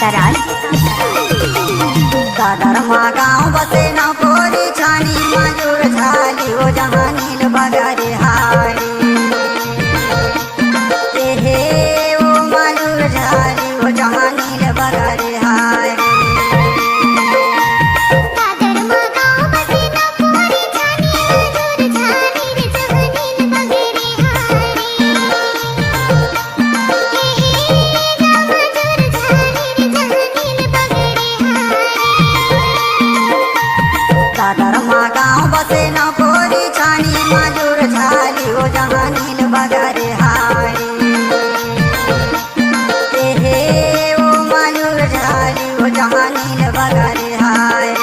कांताराज। दादरमा गाँव बसे न कोरी छानी मजूर झाली हो जहानील बगरे हारी हे ओ मजूर झाली हो जहानील बगरे हारी दादरमा गाँव बसे न कोरी छानी मजूर झाली हो जहानील बगरे हारी हे ओ मजूर झाली हो जहानील बगरे हारी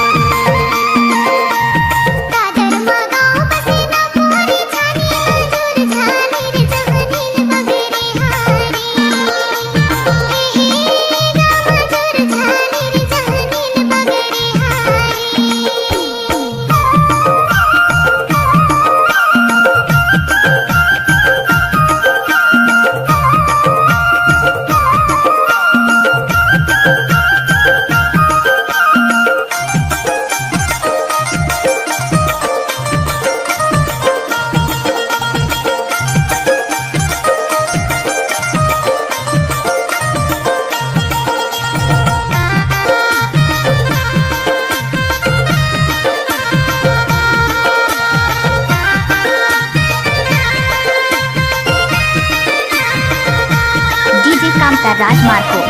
डीजे कांताराज मार्को।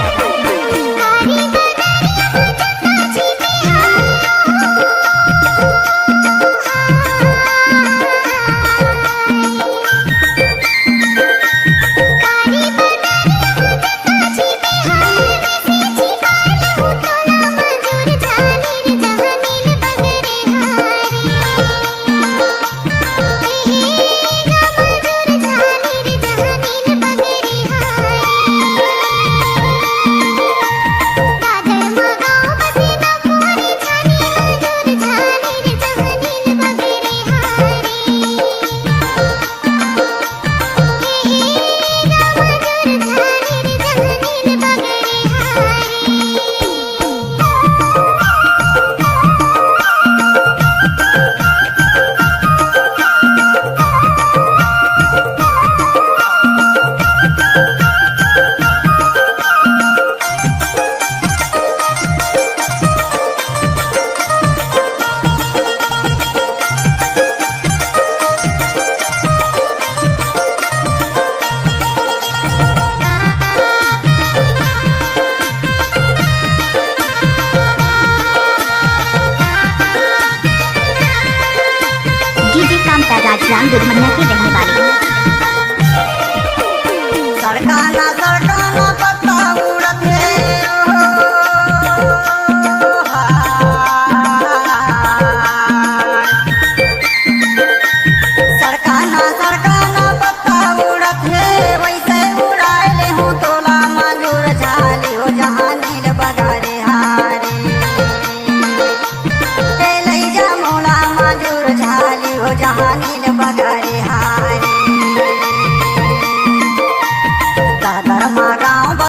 डीजे कांताराज रामगढ़ मन्ना के रहने वाले।